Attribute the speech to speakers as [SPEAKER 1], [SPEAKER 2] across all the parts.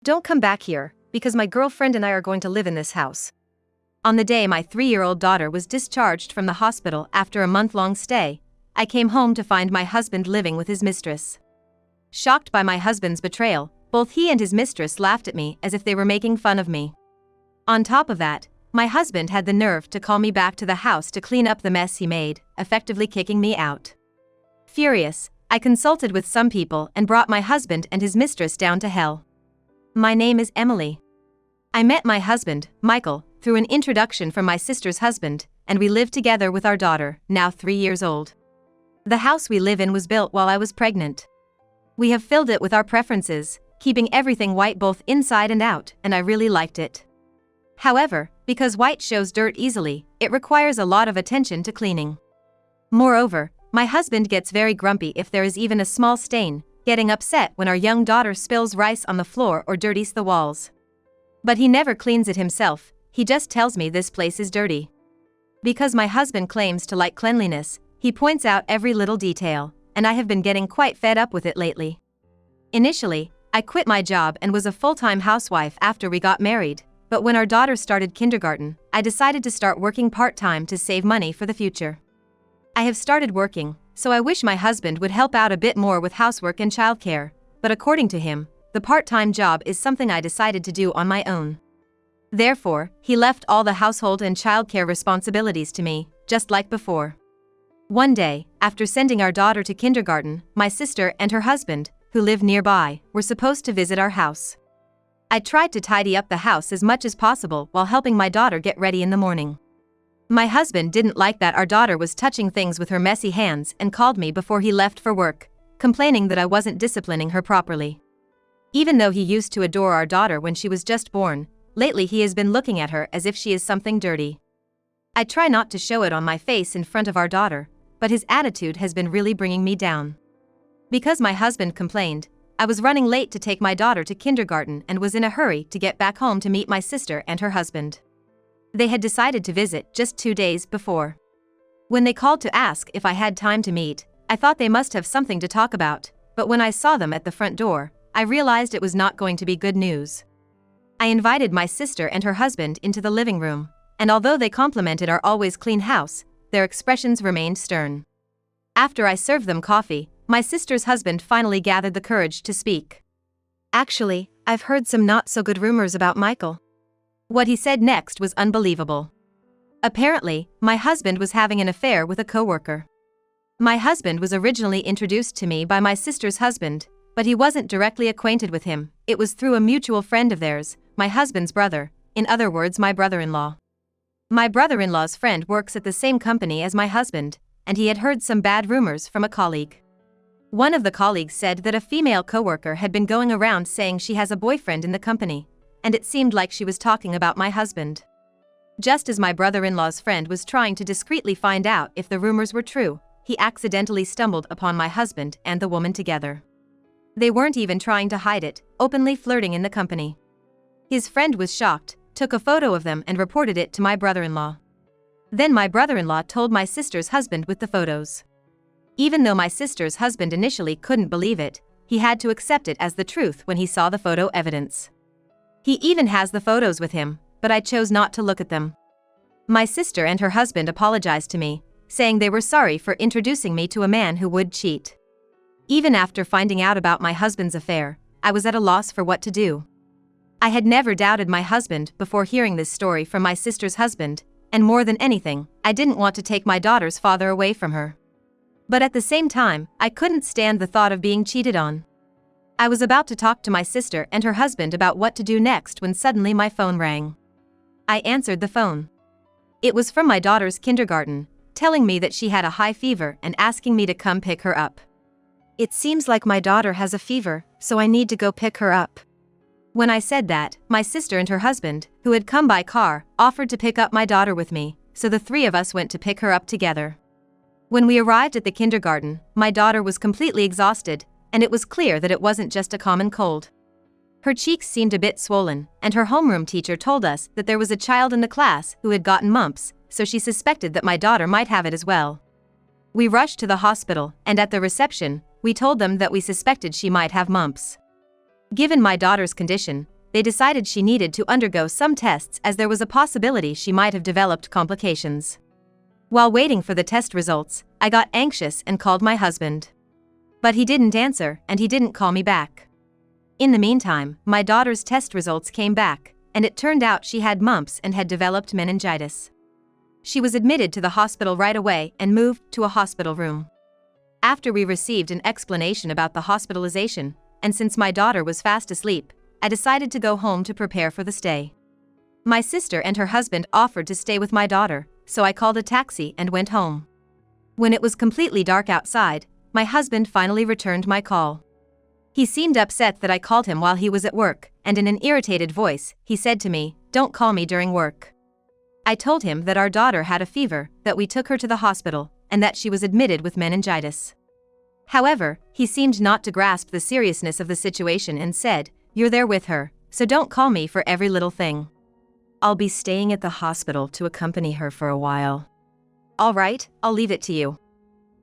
[SPEAKER 1] Don't come back here, because my girlfriend and I are going to live in this house. On the day my 3-year-old daughter was discharged from the hospital after a month-long stay, I came home to find my husband living with his mistress. Shocked by my husband's betrayal, both he and his mistress laughed at me as if they were making fun of me. On top of that, my husband had the nerve to call me back to the house to clean up the mess he made, effectively kicking me out. Furious, I consulted with some people and brought my husband and his mistress down to hell. My name is Emily. I met my husband, Michael, through an introduction from my sister's husband, and we live together with our daughter, now 3 years old. The house we live in was built while I was pregnant. We have filled it with our preferences, keeping everything white both inside and out, and I really liked it. However, because white shows dirt easily, it requires a lot of attention to cleaning. Moreover, my husband gets very grumpy if there is even a small stain, getting upset when our young daughter spills rice on the floor or dirties the walls. But he never cleans it himself, he just tells me this place is dirty. Because my husband claims to like cleanliness, he points out every little detail, and I have been getting quite fed up with it lately. Initially, I quit my job and was a full-time housewife after we got married, but when our daughter started kindergarten, I decided to start working part-time to save money for the future. I have started working, so I wish my husband would help out a bit more with housework and childcare, but according to him, the part-time job is something I decided to do on my own. Therefore, he left all the household and childcare responsibilities to me, just like before. One day, after sending our daughter to kindergarten, my sister and her husband, who live nearby, were supposed to visit our house. I tried to tidy up the house as much as possible while helping my daughter get ready in the morning. My husband didn't like that our daughter was touching things with her messy hands and called me before he left for work, complaining that I wasn't disciplining her properly. Even though he used to adore our daughter when she was just born, lately he has been looking at her as if she is something dirty. I try not to show it on my face in front of our daughter, but his attitude has been really bringing me down. Because my husband complained, I was running late to take my daughter to kindergarten and was in a hurry to get back home to meet my sister and her husband. They had decided to visit just 2 days before. When they called to ask if I had time to meet, I thought they must have something to talk about, but when I saw them at the front door, I realized it was not going to be good news. I invited my sister and her husband into the living room, and although they complimented our always clean house, their expressions remained stern. After I served them coffee, my sister's husband finally gathered the courage to speak. "Actually, I've heard some not-so-good rumors about Michael." What he said next was unbelievable. Apparently, my husband was having an affair with a coworker. My husband was originally introduced to me by my sister's husband, but he wasn't directly acquainted with him, it was through a mutual friend of theirs, my husband's brother, in other words my brother-in-law. My brother-in-law's friend works at the same company as my husband, and he had heard some bad rumors from a colleague. One of the colleagues said that a female coworker had been going around saying she has a boyfriend in the company, and it seemed like she was talking about my husband. Just as my brother-in-law's friend was trying to discreetly find out if the rumors were true, he accidentally stumbled upon my husband and the woman together. They weren't even trying to hide it, openly flirting in the company. His friend was shocked, took a photo of them and reported it to my brother-in-law. Then my brother-in-law told my sister's husband with the photos. Even though my sister's husband initially couldn't believe it, he had to accept it as the truth when he saw the photo evidence. He even has the photos with him, but I chose not to look at them. My sister and her husband apologized to me, saying they were sorry for introducing me to a man who would cheat. Even after finding out about my husband's affair, I was at a loss for what to do. I had never doubted my husband before hearing this story from my sister's husband, and more than anything, I didn't want to take my daughter's father away from her. But at the same time, I couldn't stand the thought of being cheated on. I was about to talk to my sister and her husband about what to do next when suddenly my phone rang. I answered the phone. It was from my daughter's kindergarten, telling me that she had a high fever and asking me to come pick her up. "It seems like my daughter has a fever, so I need to go pick her up." When I said that, my sister and her husband, who had come by car, offered to pick up my daughter with me, so the 3 of us went to pick her up together. When we arrived at the kindergarten, my daughter was completely exhausted, and it was clear that it wasn't just a common cold. Her cheeks seemed a bit swollen, and her homeroom teacher told us that there was a child in the class who had gotten mumps, so she suspected that my daughter might have it as well. We rushed to the hospital, and at the reception, we told them that we suspected she might have mumps. Given my daughter's condition, they decided she needed to undergo some tests as there was a possibility she might have developed complications. While waiting for the test results, I got anxious and called my husband. But he didn't answer and he didn't call me back. In the meantime, my daughter's test results came back, and it turned out she had mumps and had developed meningitis. She was admitted to the hospital right away and moved to a hospital room. After we received an explanation about the hospitalization, and since my daughter was fast asleep, I decided to go home to prepare for the stay. My sister and her husband offered to stay with my daughter, so I called a taxi and went home. When it was completely dark outside, my husband finally returned my call. He seemed upset that I called him while he was at work, and in an irritated voice, he said to me, "Don't call me during work." I told him that our daughter had a fever, that we took her to the hospital, and that she was admitted with meningitis. However, he seemed not to grasp the seriousness of the situation and said, "You're there with her, so don't call me for every little thing. I'll be staying at the hospital to accompany her for a while. All right, I'll leave it to you."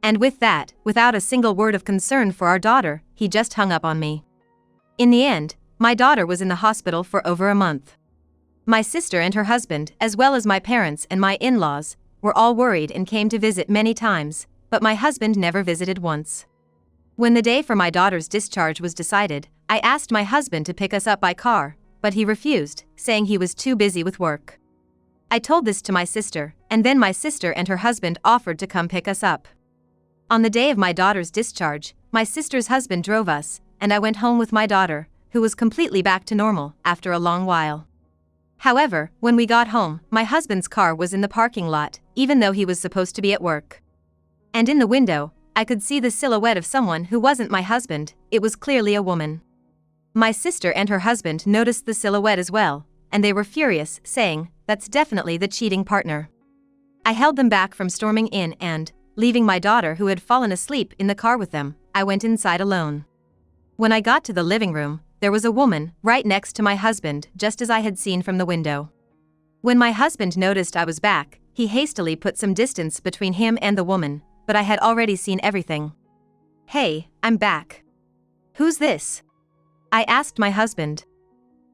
[SPEAKER 1] And with that, without a single word of concern for our daughter, he just hung up on me. In the end, my daughter was in the hospital for over a month. My sister and her husband, as well as my parents and my in-laws, were all worried and came to visit many times, but my husband never visited once. When the day for my daughter's discharge was decided, I asked my husband to pick us up by car, but he refused, saying he was too busy with work. I told this to my sister, and then my sister and her husband offered to come pick us up. On the day of my daughter's discharge, my sister's husband drove us, and I went home with my daughter, who was completely back to normal after a long while. However, when we got home, my husband's car was in the parking lot, even though he was supposed to be at work. And in the window, I could see the silhouette of someone who wasn't my husband. It was clearly a woman. My sister and her husband noticed the silhouette as well, and they were furious, saying, "That's definitely the cheating partner." I held them back from storming in and, leaving my daughter who had fallen asleep in the car with them, I went inside alone. When I got to the living room, there was a woman right next to my husband, just as I had seen from the window. When my husband noticed I was back, he hastily put some distance between him and the woman, but I had already seen everything. "Hey, I'm back. Who's this?" I asked my husband.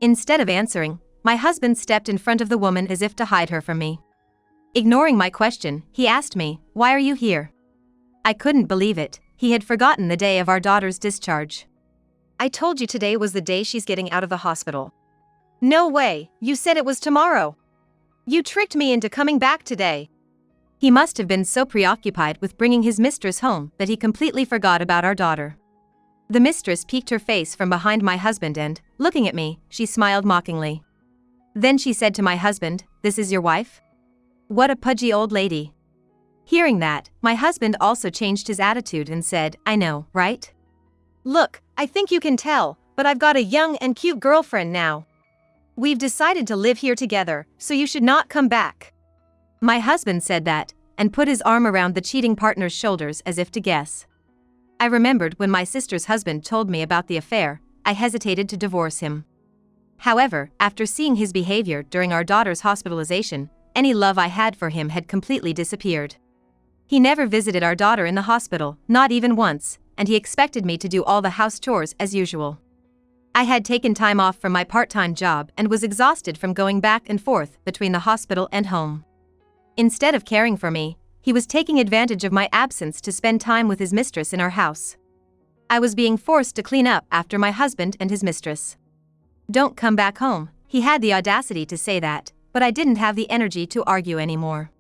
[SPEAKER 1] Instead of answering, my husband stepped in front of the woman as if to hide her from me. Ignoring my question, he asked me, "Why are you here?" I couldn't believe it. He had forgotten the day of our daughter's discharge. "I told you today was the day she's getting out of the hospital." "No way, you said it was tomorrow. You tricked me into coming back today." He must have been so preoccupied with bringing his mistress home that he completely forgot about our daughter. The mistress peeked her face from behind my husband and, looking at me, she smiled mockingly. Then she said to my husband, "This is your wife? What a pudgy old lady." Hearing that, my husband also changed his attitude and said, "I know, right? Look, I think you can tell, but I've got a young and cute girlfriend now. We've decided to live here together, so you should not come back." My husband said that, and put his arm around the cheating partner's shoulders as if to guess. I remembered when my sister's husband told me about the affair, I hesitated to divorce him. However, after seeing his behavior during our daughter's hospitalization, any love I had for him had completely disappeared. He never visited our daughter in the hospital, not even once, and he expected me to do all the house chores as usual. I had taken time off from my part-time job and was exhausted from going back and forth between the hospital and home. Instead of caring for me, he was taking advantage of my absence to spend time with his mistress in our house. I was being forced to clean up after my husband and his mistress. "Don't come back home," he had the audacity to say that, but I didn't have the energy to argue anymore.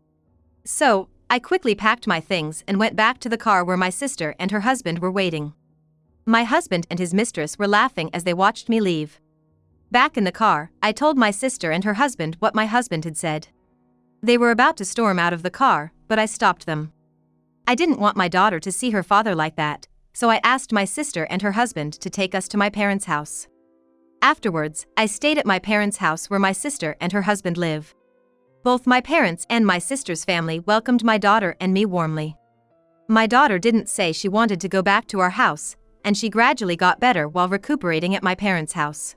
[SPEAKER 1] So, I quickly packed my things and went back to the car where my sister and her husband were waiting. My husband and his mistress were laughing as they watched me leave. Back in the car, I told my sister and her husband what my husband had said. They were about to storm out of the car, but I stopped them. I didn't want my daughter to see her father like that, so I asked my sister and her husband to take us to my parents' house. Afterwards, I stayed at my parents' house where my sister and her husband live. Both my parents and my sister's family welcomed my daughter and me warmly. My daughter didn't say she wanted to go back to our house, and she gradually got better while recuperating at my parents' house.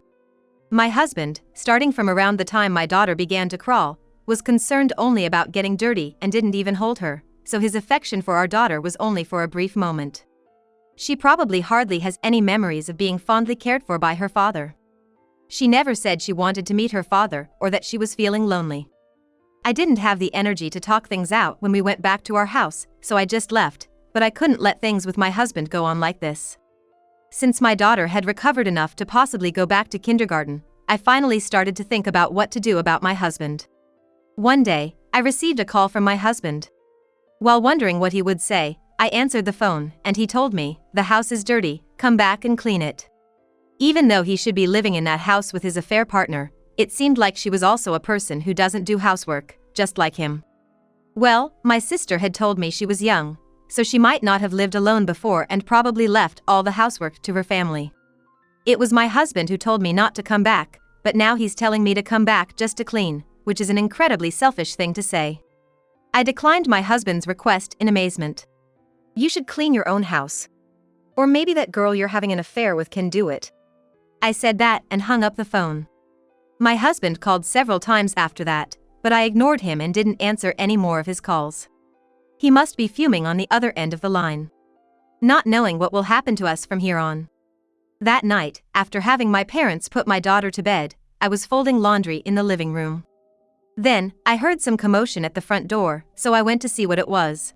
[SPEAKER 1] My husband, starting from around the time my daughter began to crawl, was concerned only about getting dirty and didn't even hold her, so his affection for our daughter was only for a brief moment. She probably hardly has any memories of being fondly cared for by her father. She never said she wanted to meet her father or that she was feeling lonely. I didn't have the energy to talk things out when we went back to our house, so I just left, but I couldn't let things with my husband go on like this. Since my daughter had recovered enough to possibly go back to kindergarten, I finally started to think about what to do about my husband. One day, I received a call from my husband. While wondering what he would say, I answered the phone, and he told me, "The house is dirty, come back and clean it." Even though he should be living in that house with his affair partner, it seemed like she was also a person who doesn't do housework, just like him. Well, my sister had told me she was young, so she might not have lived alone before and probably left all the housework to her family. It was my husband who told me not to come back, but now he's telling me to come back just to clean, which is an incredibly selfish thing to say. I declined my husband's request in amazement. "You should clean your own house. Or maybe that girl you're having an affair with can do it." I said that and hung up the phone. My husband called several times after that, but I ignored him and didn't answer any more of his calls. He must be fuming on the other end of the line, not knowing what will happen to us from here on. That night, after having my parents put my daughter to bed, I was folding laundry in the living room. Then, I heard some commotion at the front door, so I went to see what it was.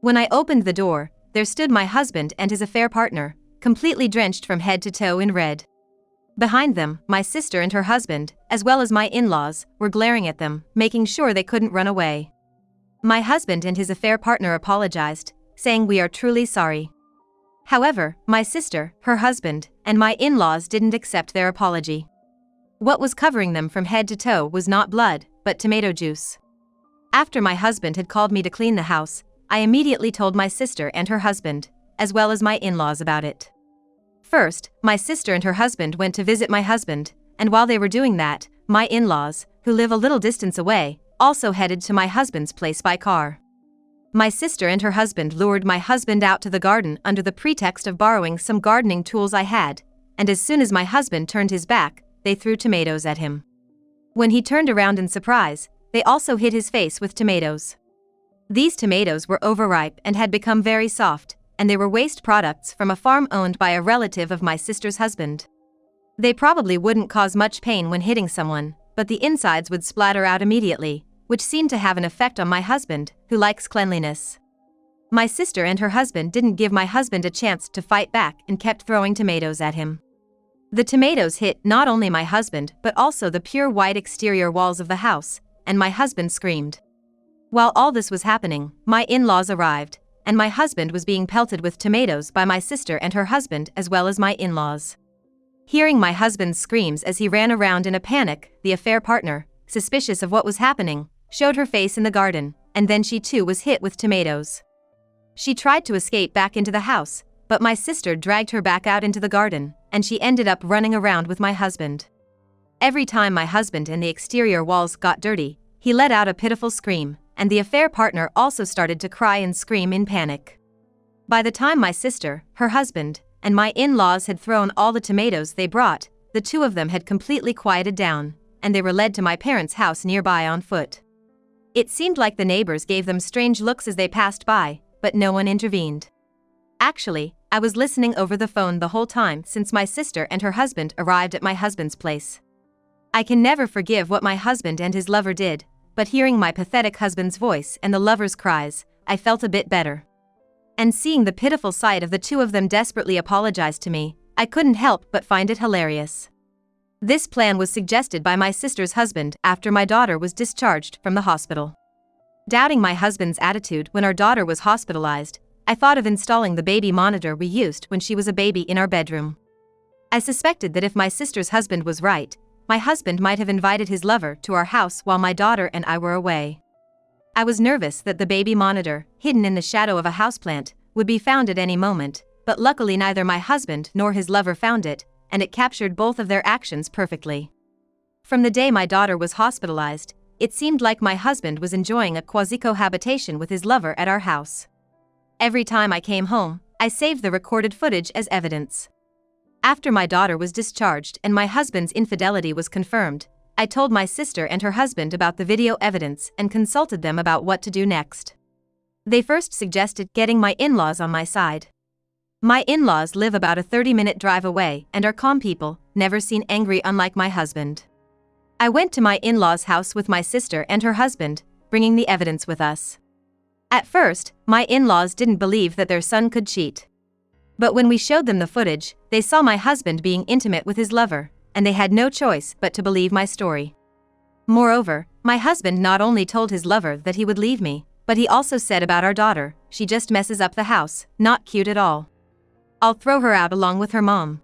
[SPEAKER 1] When I opened the door, there stood my husband and his affair partner, completely drenched from head to toe in red. Behind them, my sister and her husband, as well as my in-laws, were glaring at them, making sure they couldn't run away. My husband and his affair partner apologized, saying, "We are truly sorry." However, my sister, her husband, and my in-laws didn't accept their apology. What was covering them from head to toe was not blood, but tomato juice. After my husband had called me to clean the house, I immediately told my sister and her husband, as well as my in-laws, about it. First, my sister and her husband went to visit my husband, and while they were doing that, my in-laws, who live a little distance away, also headed to my husband's place by car. My sister and her husband lured my husband out to the garden under the pretext of borrowing some gardening tools I had, and as soon as my husband turned his back, they threw tomatoes at him. When he turned around in surprise, they also hit his face with tomatoes. These tomatoes were overripe and had become very soft, and they were waste products from a farm owned by a relative of my sister's husband. They probably wouldn't cause much pain when hitting someone, but the insides would splatter out immediately, which seemed to have an effect on my husband, who likes cleanliness. My sister and her husband didn't give my husband a chance to fight back and kept throwing tomatoes at him. The tomatoes hit not only my husband but also the pure white exterior walls of the house, and my husband screamed. While all this was happening, my in-laws arrived, and my husband was being pelted with tomatoes by my sister and her husband as well as my in-laws. Hearing my husband's screams as he ran around in a panic, the affair partner, suspicious of what was happening, showed her face in the garden, and then she too was hit with tomatoes. She tried to escape back into the house, but my sister dragged her back out into the garden, and she ended up running around with my husband. Every time my husband and the exterior walls got dirty, he let out a pitiful scream, and the affair partner also started to cry and scream in panic. By the time my sister, her husband, and my in-laws had thrown all the tomatoes they brought, the two of them had completely quieted down, and they were led to my parents' house nearby on foot. It seemed like the neighbors gave them strange looks as they passed by, but no one intervened. Actually, I was listening over the phone the whole time since my sister and her husband arrived at my husband's place. I can never forgive what my husband and his lover did, but hearing my pathetic husband's voice and the lover's cries, I felt a bit better. And seeing the pitiful sight of the two of them desperately apologize to me, I couldn't help but find it hilarious. This plan was suggested by my sister's husband after my daughter was discharged from the hospital. Doubting my husband's attitude when our daughter was hospitalized, I thought of installing the baby monitor we used when she was a baby in our bedroom. I suspected that if my sister's husband was right, my husband might have invited his lover to our house while my daughter and I were away. I was nervous that the baby monitor, hidden in the shadow of a houseplant, would be found at any moment, but luckily neither my husband nor his lover found it, and it captured both of their actions perfectly. From the day my daughter was hospitalized, it seemed like my husband was enjoying a quasi-cohabitation with his lover at our house. Every time I came home, I saved the recorded footage as evidence. After my daughter was discharged and my husband's infidelity was confirmed, I told my sister and her husband about the video evidence and consulted them about what to do next. They first suggested getting my in-laws on my side. My in-laws live about a 30-minute drive away and are calm people, never seen angry unlike my husband. I went to my in-laws' house with my sister and her husband, bringing the evidence with us. At first, my in-laws didn't believe that their son could cheat. But when we showed them the footage, they saw my husband being intimate with his lover, and they had no choice but to believe my story. Moreover, my husband not only told his lover that he would leave me, but he also said about our daughter, she just messes up the house, not cute at all. I'll throw her out along with her mom.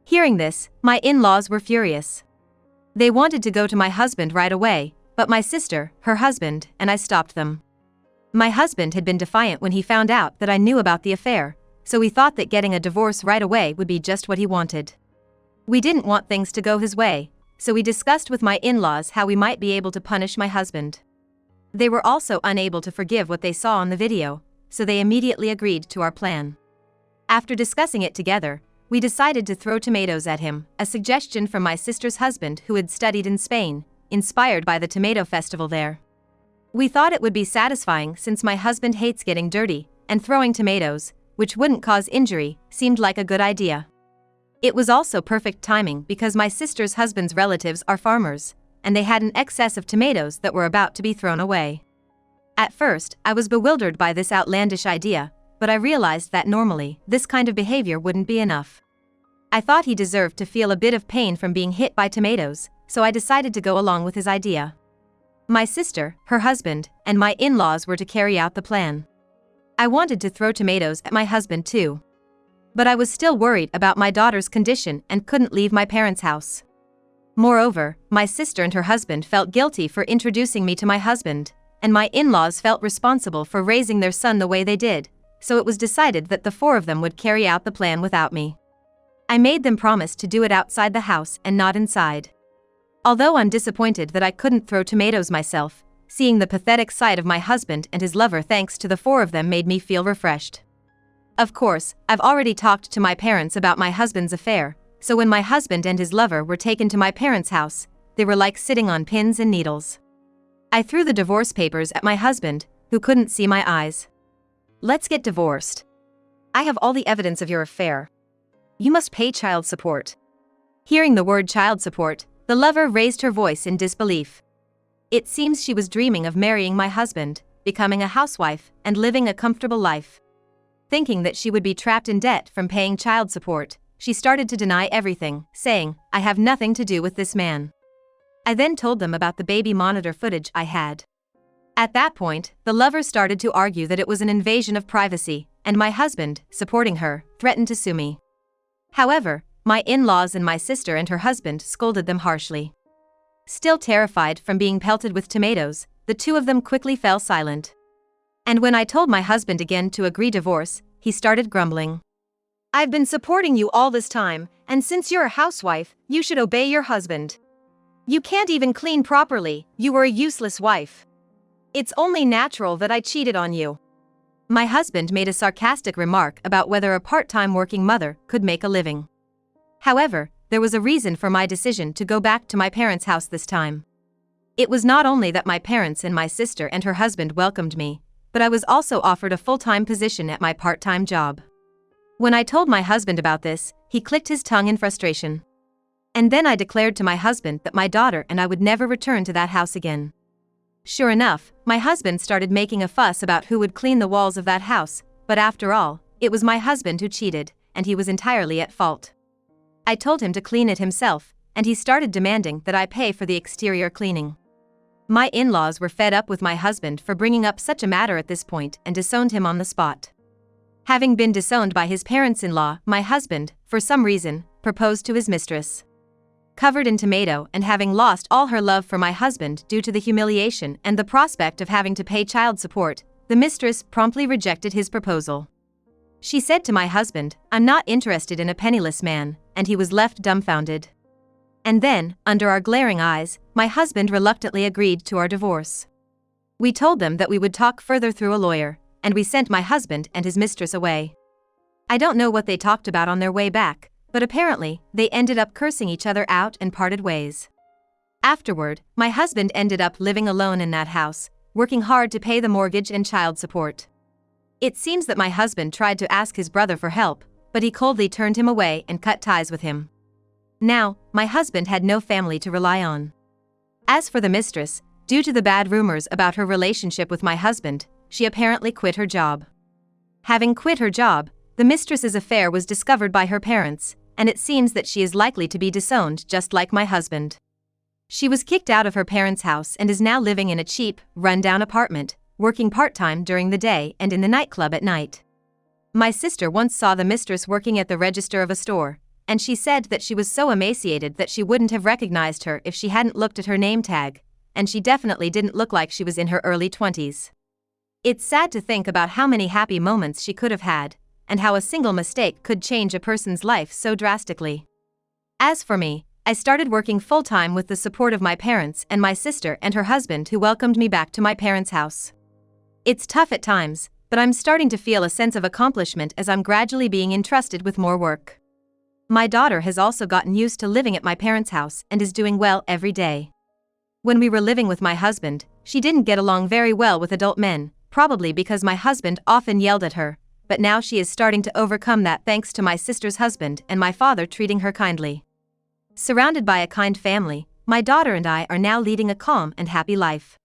[SPEAKER 1] Hearing this, my in-laws were furious. They wanted to go to my husband right away, but my sister, her husband, and I stopped them. My husband had been defiant when he found out that I knew about the affair, so we thought that getting a divorce right away would be just what he wanted. We didn't want things to go his way, so we discussed with my in-laws how we might be able to punish my husband. They were also unable to forgive what they saw on the video, so they immediately agreed to our plan. After discussing it together, we decided to throw tomatoes at him, a suggestion from my sister's husband who had studied in Spain, inspired by the tomato festival there. We thought it would be satisfying since my husband hates getting dirty, and throwing tomatoes, which wouldn't cause injury, seemed like a good idea. It was also perfect timing because my sister's husband's relatives are farmers, and they had an excess of tomatoes that were about to be thrown away. At first, I was bewildered by this outlandish idea, but I realized that normally, this kind of behavior wouldn't be enough. I thought he deserved to feel a bit of pain from being hit by tomatoes, so I decided to go along with his idea. My sister, her husband, and my in-laws were to carry out the plan. I wanted to throw tomatoes at my husband too. But I was still worried about my daughter's condition and couldn't leave my parents' house. Moreover, my sister and her husband felt guilty for introducing me to my husband, and my in-laws felt responsible for raising their son the way they did, so it was decided that the four of them would carry out the plan without me. I made them promise to do it outside the house and not inside. Although I'm disappointed that I couldn't throw tomatoes myself, seeing the pathetic sight of my husband and his lover thanks to the four of them made me feel refreshed. Of course, I've already talked to my parents about my husband's affair, so when my husband and his lover were taken to my parents' house, they were like sitting on pins and needles. I threw the divorce papers at my husband, who couldn't see my eyes. Let's get divorced. I have all the evidence of your affair. You must pay child support. Hearing the word child support, the lover raised her voice in disbelief. It seems she was dreaming of marrying my husband, becoming a housewife, and living a comfortable life. Thinking that she would be trapped in debt from paying child support, she started to deny everything, saying, "I have nothing to do with this man." I then told them about the baby monitor footage I had. At that point, the lover started to argue that it was an invasion of privacy, and my husband, supporting her, threatened to sue me. However, my in-laws and my sister and her husband scolded them harshly. Still terrified from being pelted with tomatoes, the two of them quickly fell silent. And when I told my husband again to agree divorce, he started grumbling. "I've been supporting you all this time, and since you're a housewife, you should obey your husband. You can't even clean properly, you were a useless wife. It's only natural that I cheated on you." My husband made a sarcastic remark about whether a part-time working mother could make a living. However, there was a reason for my decision to go back to my parents' house this time. It was not only that my parents and my sister and her husband welcomed me, but I was also offered a full-time position at my part-time job. When I told my husband about this, he clicked his tongue in frustration. And then I declared to my husband that my daughter and I would never return to that house again. Sure enough, my husband started making a fuss about who would clean the walls of that house, but after all, it was my husband who cheated, and he was entirely at fault. I told him to clean it himself, and he started demanding that I pay for the exterior cleaning. My in-laws were fed up with my husband for bringing up such a matter at this point and disowned him on the spot. Having been disowned by his parents-in-law, my husband, for some reason, proposed to his mistress. Covered in tomato and having lost all her love for my husband due to the humiliation and the prospect of having to pay child support, the mistress promptly rejected his proposal. She said to my husband, "I'm not interested in a penniless man," and he was left dumbfounded. And then, under our glaring eyes, my husband reluctantly agreed to our divorce. We told them that we would talk further through a lawyer, and we sent my husband and his mistress away. I don't know what they talked about on their way back, but apparently, they ended up cursing each other out and parted ways. Afterward, my husband ended up living alone in that house, working hard to pay the mortgage and child support. It seems that my husband tried to ask his brother for help, but he coldly turned him away and cut ties with him. Now, my husband had no family to rely on. As for the mistress, due to the bad rumors about her relationship with my husband, she apparently quit her job. Having quit her job, the mistress's affair was discovered by her parents, and it seems that she is likely to be disowned just like my husband. She was kicked out of her parents' house and is now living in a cheap, run-down apartment, working part-time during the day and in the nightclub at night. My sister once saw the mistress working at the register of a store, and she said that she was so emaciated that she wouldn't have recognized her if she hadn't looked at her name tag, and she definitely didn't look like she was in her early 20s. It's sad to think about how many happy moments she could have had, and how a single mistake could change a person's life so drastically. As for me, I started working full-time with the support of my parents and my sister and her husband who welcomed me back to my parents' house. It's tough at times, but I'm starting to feel a sense of accomplishment as I'm gradually being entrusted with more work. My daughter has also gotten used to living at my parents' house and is doing well every day. When we were living with my husband, she didn't get along very well with adult men, probably because my husband often yelled at her, but now she is starting to overcome that thanks to my sister's husband and my father treating her kindly. Surrounded by a kind family, my daughter and I are now leading a calm and happy life.